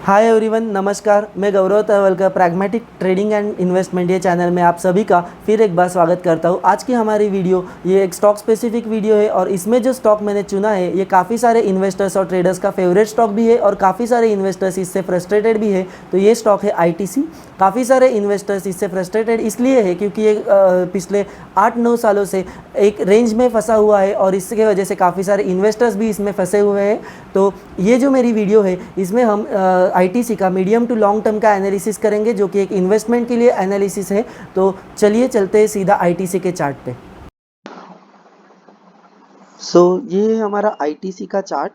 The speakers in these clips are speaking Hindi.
हाय एवरीवन, नमस्कार। मैं गौरव तवलकर प्रैग्मेटिक ट्रेडिंग एंड इन्वेस्टमेंट ये चैनल में आप सभी का फिर एक बार स्वागत करता हूँ। आज की हमारी वीडियो ये एक स्टॉक स्पेसिफिक वीडियो है और इसमें जो स्टॉक मैंने चुना है ये काफ़ी सारे इन्वेस्टर्स और ट्रेडर्स का फेवरेट स्टॉक भी है और काफ़ी सारे इन्वेस्टर्स इससे फ्रस्ट्रेटेड भी है। तो ये स्टॉक है आईटीसी। काफ़ी सारे इन्वेस्टर्स इससे फ्रस्ट्रेटेड इसलिए है क्योंकि ये पिछले 8-9 सालों से एक रेंज में फंसा हुआ है और इसके वजह से काफ़ी सारे इन्वेस्टर्स भी इसमें फंसे हुए हैं। तो ये जो मेरी वीडियो है इसमें हम आईटीसी का मीडियम टू लॉन्ग टर्म का एनालिसिस करेंगे जो कि एक इन्वेस्टमेंट के लिए एनालिसिस है। तो चलिए चलते हैं सीधा आईटीसी के चार्ट पे। ये है हमारा आईटीसी का चार्ट।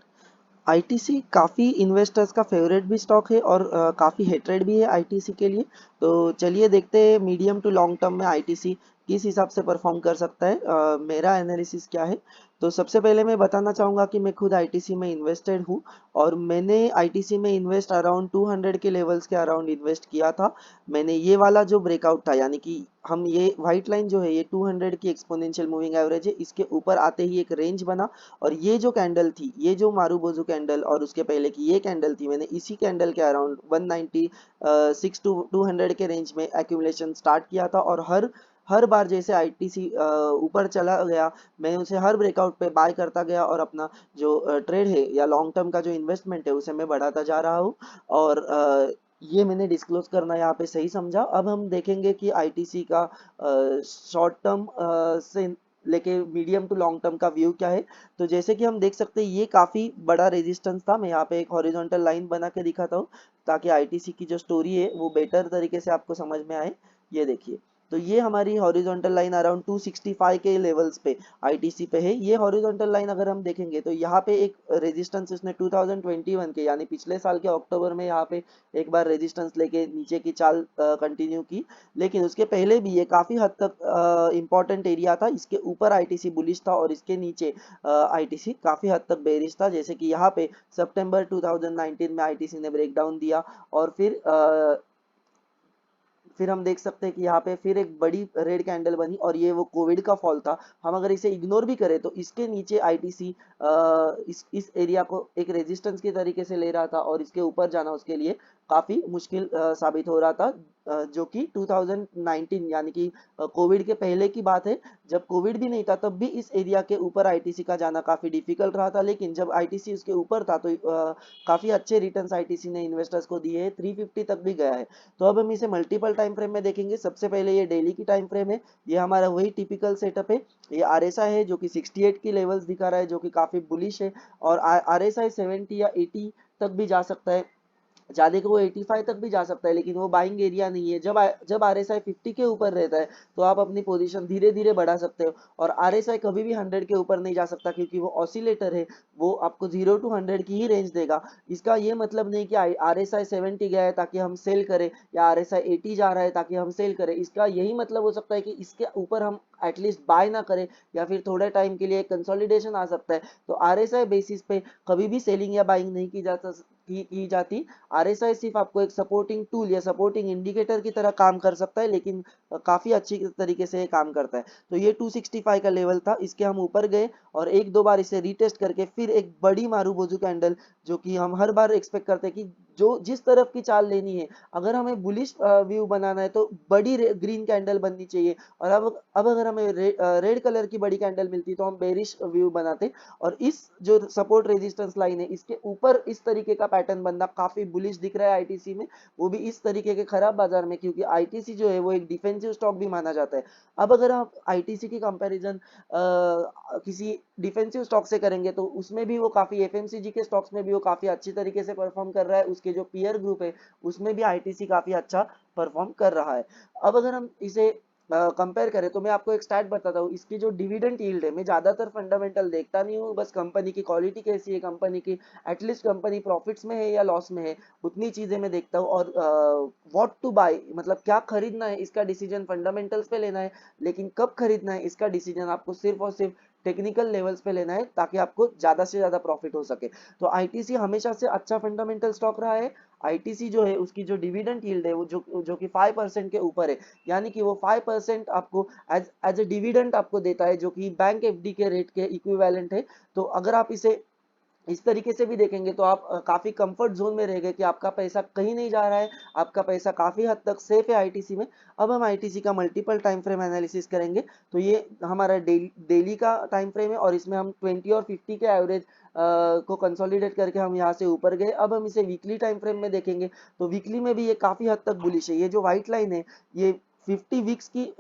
आईटीसी काफ़ी इन्वेस्टर्स का फेवरेट भी स्टॉक है और काफ़ी हेट्रेड भी है आईटीसी के लिए। तो चलिए देखते हैं मीडियम टू लॉन्ग टर्म में आईटीसी किस हिसाब से परफॉर्म कर सकता है। मेरा एनालिसिस क्या है। तो सबसे पहले मैं बताना चाहूँगा कि मैं खुद आईटीसी में इन्वेस्टेड हूँ और मैंने आईटीसी में इन्वेस्ट अराउंड 200 के लेवल्स के अराउंड इन्वेस्ट किया था। मैंने ये वाला जो ब्रेकआउट था, यानी कि हम ये वाइट लाइन जो है ये 200 की एक्सपोनेंशियल मूविंग एवरेज है, इसके ऊपर आते ही एक रेंज बना और ये जो कैंडल थी, ये जो मारूबोजू कैंडल और उसके पहले की ये कैंडल थी, मैंने इसी कैंडल के अराउंड 196 टू 200 के रेंज में एक्यूमुलेशन स्टार्ट किया था और हर बार जैसे आईटीसी ऊपर चला गया मैं उसे हर ब्रेकआउट पे बाय करता गया और अपना जो ट्रेड है या लॉन्ग टर्म का जो इन्वेस्टमेंट है उसे मैं बढ़ाता जा रहा हूँ। और ये मैंने डिस्क्लोज करना यहाँ पे सही समझा। अब हम देखेंगे कि आईटीसी का शॉर्ट टर्म से लेके मीडियम टू लॉन्ग टर्म का व्यू क्या है। तो जैसे कि हम देख सकते हैं ये काफ़ी बड़ा रेजिस्टेंस था। मैं यहाँ पे एक हॉरिजॉन्टल लाइन बना के दिखाता हूँ ताकि आईटीसी की जो स्टोरी है वो बेटर तरीके से आपको समझ में आए। ये देखिए, तो ये हमारी हॉरिजॉन्टल लाइन अराउंड 265 के लेवल्स पे आईटीसी पे है। ये हॉरिजॉन्टल लाइन अगर हम देखेंगे तो यहाँ पे एक रेजिस्टेंस इसने 2021 के यानी पिछले साल के अक्टूबर में यहाँ पे एक बार रेजिस्टेंस लेके नीचे की चाल कंटिन्यू की। लेकिन उसके पहले भी ये काफ़ी हद तक इम्पॉर्टेंट एरिया था। इसके ऊपर आईटीसी बुलिश था और इसके नीचे आईटीसी काफ़ी हद तक बेरिश था। जैसे कि यहाँ पे सितंबर 2019 में आईटीसी ने ब्रेकडाउन दिया और फिर हम देख सकते हैं कि यहाँ पे फिर एक बड़ी रेड कैंडल बनी और ये वो कोविड का फॉल था। हम अगर इसे इग्नोर भी करें तो इसके नीचे आईटीसी इस एरिया को एक रेजिस्टेंस के तरीके से ले रहा था और इसके ऊपर जाना उसके लिए काफ़ी मुश्किल साबित हो रहा था। जो कि 2019 यानी कि कोविड के पहले की बात है। जब कोविड भी नहीं था तब भी इस एरिया के ऊपर आईटीसी का जाना काफ़ी डिफिकल्ट रहा था, लेकिन जब आईटीसी उसके ऊपर था तो काफ़ी अच्छे रिटर्न्स आईटीसी ने इन्वेस्टर्स को दिए हैं। 350 तक भी गया है। तो अब हम इसे मल्टीपल टाइम फ्रेम में देखेंगे। सबसे पहले ये डेली की टाइम फ्रेम है। ये हमारा वही टिपिकल सेटअप है। ये आरएसआई है जो कि 68 की लेवल्स दिखा रहा है, जो कि काफ़ी बुलिश है। और आरएसआई 70 या 80 तक भी जा सकता है। ज़्यादा को वो 85 तक भी जा सकता है, लेकिन वो बाइंग एरिया नहीं है। जब आरएसआई 50 के ऊपर रहता है तो आप अपनी पोजीशन धीरे धीरे बढ़ा सकते हो और आरएसआई कभी भी 100 के ऊपर नहीं जा सकता क्योंकि वो ऑसिलेटर है। वो आपको 0 टू 100 की ही रेंज देगा। इसका ये मतलब नहीं कि आरएसआई 70 गया है ताकि हम सेल करें या आरएसआई 80 जा रहा है ताकि हम सेल करें। इसका यही मतलब हो सकता है कि इसके ऊपर हम एटलीस्ट बाय ना करें या फिर थोड़े टाइम के लिए कंसोलिडेशन आ सकता है। तो आरएसआई बेसिस पे कभी भी सेलिंग या बाइंग नहीं की जाती। आरएसआई सिर्फ आपको एक सपोर्टिंग टूल या सपोर्टिंग इंडिकेटर की तरह काम कर सकता है, लेकिन काफ़ी अच्छी तरीके से ये काम करता है। तो ये 265 का लेवल था, इसके हम ऊपर गए और एक दो बार इसे रीटेस्ट करके फिर एक बड़ी मारूबोजू कैंडल, जो कि हम हर बार एक्सपेक्ट करते हैं कि जो जिस तरफ की चाल लेनी है, अगर हमें बुलिश व्यू बनाना है तो बड़ी ग्रीन कैंडल बननी चाहिए। और अब अगर हमें रेड कलर की बड़ी कैंडल मिलती तो हम बेरिश व्यू बनाते। और इस जो सपोर्ट रेजिस्टेंस लाइन है इसके ऊपर इस तरीके का पैटर्न बनना काफी बुलिश दिख रहा है आईटीसी में, वो भी इस तरीके के खराब बाजार में, क्योंकि आईटीसी जो है वो एक डिफेंसिव स्टॉक भी माना जाता है। अब अगर आप आईटीसी की कंपैरिजन किसी डिफेंसिव स्टॉक से करेंगे तो उसमें भी वो काफी एफएमसीजी के स्टॉक्स में भी वो काफी अच्छी तरीके से परफॉर्म कर रहा है। उसके जो पीयर ग्रुप है उसमें भी आईटीसी काफी अच्छा परफॉर्म कर रहा है। अब अगर हम इसे कंपेयर करें तो मैं आपको एक स्टैट बताता हूँ। इसकी जो डिविडेंड यील्ड है, मैं ज्यादातर फंडामेंटल देखता नहीं हूँ, बस कंपनी की क्वालिटी कैसी है, कंपनी की एटलीस्ट कंपनी प्रॉफिट्स में है या लॉस में है, उतनी चीजें मैं देखता हूँ। और व्हाट टू बाय मतलब क्या खरीदना है इसका डिसीजन फंडामेंटल्स पे लेना है, लेकिन कब खरीदना है इसका डिसीजन आपको सिर्फ और सिर्फ टेक्निकल लेवल्स पे लेना है ताकि आपको ज्यादा से ज्यादा प्रॉफिट हो सके। तो आईटीसी हमेशा से अच्छा फंडामेंटल स्टॉक रहा है। आईटीसी जो है उसकी जो डिविडेंड यील्ड है वो जो कि 5% के ऊपर है, यानी कि वो 5% आपको एज ए डिविडेंड आपको देता है, जो कि बैंक एफडी के रेट के इक्विवेलेंट है। तो अगर आप इसे इस तरीके से भी देखेंगे तो आप काफी कंफर्ट जोन में रह गए कि आपका पैसा कहीं नहीं जा रहा है, आपका पैसा काफी हद तक सेफ है आईटीसी में। अब हम आईटीसी का मल्टीपल टाइम फ्रेम एनालिसिस करेंगे। तो ये हमारा डेली का टाइम फ्रेम है और इसमें हम 20 और 50 के एवरेज को कंसोलिडेट करके हम यहाँ से ऊपर गए। अब हम इसे वीकली टाइम फ्रेम में देखेंगे तो वीकली में भी ये काफी हद तक बुलिश है। ये जो व्हाइट लाइन है ये 50 वीक्स की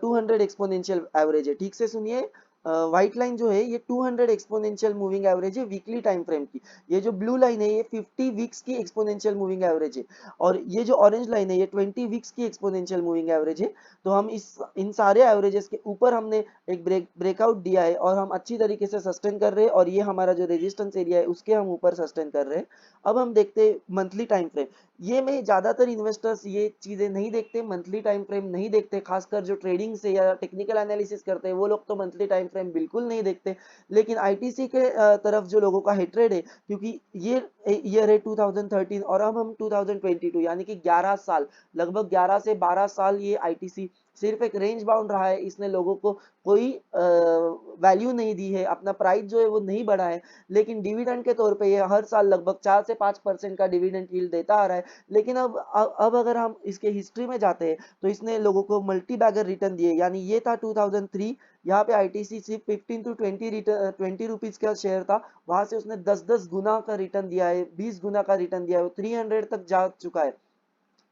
200 एक्सपोनेंशियल एवरेज है। ठीक से सुनिए, व्हाइट लाइन जो है ये 200 एक्सपोनेंशियल मूविंग एवरेज है वीकली टाइम फ्रेम की। ये जो ब्लू लाइन है ये 50 वीक्स की एक्सपोनेंशियल मूविंग एवरेज है और ये जो ऑरेंज लाइन है ये 20 वीक्स की एक्सपोनेंशियल मूविंग एवरेज है। तो हम इस इन सारे एवरेजेस के ऊपर हमने एक ब्रेकआउट दिया है और हम अच्छी तरीके से सस्टेन कर रहे हैं और ये हमारा जो रेजिस्टेंस एरिया है उसके हम ऊपर सस्टेन कर रहे हैं। अब हम देखते हैं मंथली टाइम फ्रेम। ये में ज्यादातर इन्वेस्टर्स ये चीजें नहीं देखते, मंथली टाइम फ्रेम नहीं देखते, खासकर जो ट्रेडिंग से या टेक्निकल एनालिसिस करते हैं वो लोग तो मंथली टाइम फ्रेम बिल्कुल नहीं देखते। लेकिन आईटीसी के तरफ जो लोगों का हेट्रेड है, क्योंकि ये ईयर है 2013 और अब हम 2022 यानी कि 11 साल, लगभग 11 से 12 साल ये आईटीसी सिर्फ एक रेंज बाउंड रहा है। इसने लोगों को कोई वैल्यू नहीं दी है, अपना प्राइस जो है वो नहीं बढ़ा है। लेकिन डिविडेंड के तौर पे ये हर साल लगभग 4 से 5% का डिविडेंड यील्ड देता आ रहा है। लेकिन अब अगर हम इसके हिस्ट्री में जाते हैं तो इसने लोगों को मल्टी बैगर रिटर्न दिए, यानी ये था 2003, यहाँ पे आईटीसी सिर्फ 15 टू 20 रुपीज का शेयर था, वहां से उसने 10-10 गुना का रिटर्न दिया है, 20 गुना का रिटर्न दिया है, 300 तक जा चुका है।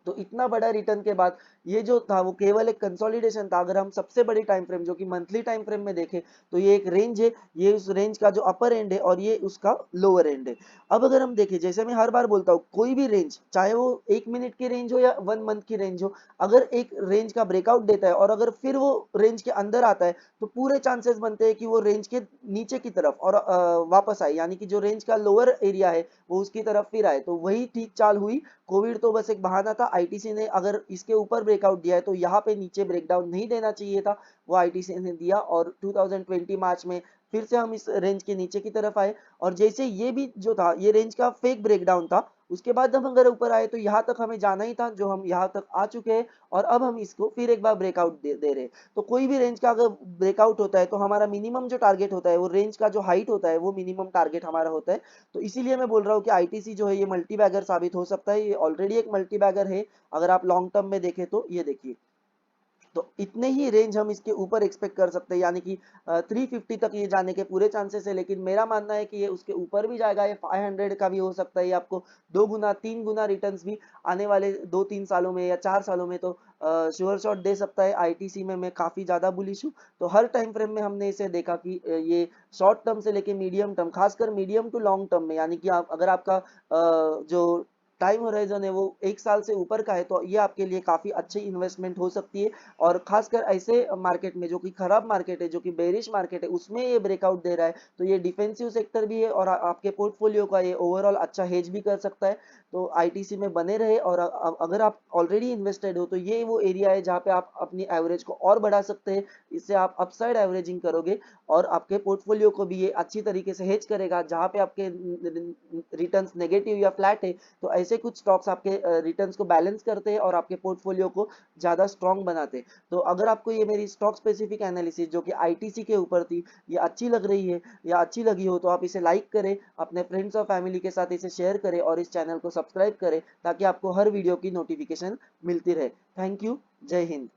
तो इतना बड़ा रिटर्न के बाद ये जो था वो केवल एक कंसोलिडेशन था। अगर हम सबसे बड़ी टाइम फ्रेम जो कि मंथली टाइम फ्रेम में देखें तो ये एक रेंज है, ये उस रेंज का जो अपर एंड है और ये उसका लोअर एंड है। अब अगर हम देखें, जैसे मैं हर बार बोलता हूँ, कोई भी रेंज चाहे वो 1 मिनट की रेंज हो या 1 मंथ की रेंज हो, अगर एक रेंज का ब्रेकआउट देता है और अगर फिर वो रेंज के अंदर आता है तो पूरे चांसेस बनते हैं कि वो रेंज के नीचे की तरफ और वापस आए, यानी कि जो रेंज का लोअर एरिया है वो उसकी तरफ फिर आए। तो वही ठीक चाल हुई। कोविड तो बस एक बहाना था। आईटीसी ने अगर इसके ऊपर ब्रेकआउट दिया है तो यहाँ पे नीचे ब्रेकडाउन नहीं देना चाहिए था, वो आईटीसी ने दिया और 2020 मार्च में फिर से हम इस रेंज के नीचे की तरफ आए। और जैसे ये भी जो था ये रेंज का फेक ब्रेकडाउन था, उसके बाद हम अगर ऊपर आए तो यहाँ तक हमें जाना ही था, जो हम यहाँ तक आ चुके हैं और अब हम इसको फिर एक बार ब्रेकआउट दे रहे हैं। तो कोई भी रेंज का अगर ब्रेकआउट होता है तो हमारा मिनिमम जो टारगेट होता है, वो रेंज का जो हाइट होता है वो मिनिमम टारगेट हमारा होता है। तो इसीलिए मैं बोल रहा हूँ कि आईटीसी जो है ये मल्टी बैगर साबित हो सकता है। ये ऑलरेडी एक मल्टी बैगर है अगर आप लॉन्ग टर्म में देखें तो। ये देखिए, तो इतने ही रेंज हम इसके ऊपर एक्सपेक्ट कर सकते हैं, यानी कि 350 तक ये जाने के पूरे चांसेस है। लेकिन मेरा मानना है कि ये उसके ऊपर भी जाएगा, ये 500 का भी हो सकता है। ये आपको 2 गुना 3 गुना रिटर्न्स भी आने वाले 2-3 सालों में या 4 सालों में तो श्योर शॉट दे सकता है। आईटीसी में मैं काफी ज्यादा बुलिश हूँ। तो हर टाइम फ्रेम में हमने इसे देखा कि ये शॉर्ट टर्म से लेके मीडियम टर्म, खासकर मीडियम टू लॉन्ग टर्म में, यानी कि आप अगर आपका जो टाइम होराइजन है वो 1 साल से ऊपर का है तो ये आपके लिए काफी अच्छी इन्वेस्टमेंट हो सकती है। और खासकर ऐसे मार्केट में जो कि खराब मार्केट है, जो कि बेरिश मार्केट है, उसमें ये ब्रेकआउट दे रहा है तो ये डिफेंसिव सेक्टर भी है और आपके पोर्टफोलियो का ये ओवरऑल अच्छा हेज भी कर सकता है। तो आईटीसी में बने रहे और अगर आप ऑलरेडी इन्वेस्टेड हो तो ये वो एरिया है जहाँ पे आप अपनी एवरेज को और बढ़ा सकते हैं। इससे आप अपसाइड एवरेजिंग करोगे और आपके पोर्टफोलियो को भी ये अच्छी तरीके से हेज करेगा। जहाँ पे आपके रिटर्न्स नेगेटिव या फ्लैट है तो ऐसे कुछ स्टॉक्स आपके रिटर्न्स को बैलेंस करते हैं और आपके पोर्टफोलियो को ज्यादा स्ट्रॉन्ग बनाते हैं। तो अगर आपको ये मेरी स्टॉक स्पेसिफिक एनालिसिस जो कि आईटीसी के ऊपर थी ये अच्छी लग रही है या अच्छी लगी हो तो आप इसे लाइक करें, अपने फ्रेंड्स और फैमिली के साथ इसे शेयर करें और इस चैनल को सब्सक्राइब करें ताकि आपको हर वीडियो की नोटिफिकेशन मिलती रहे। Thank you. जय हिंद।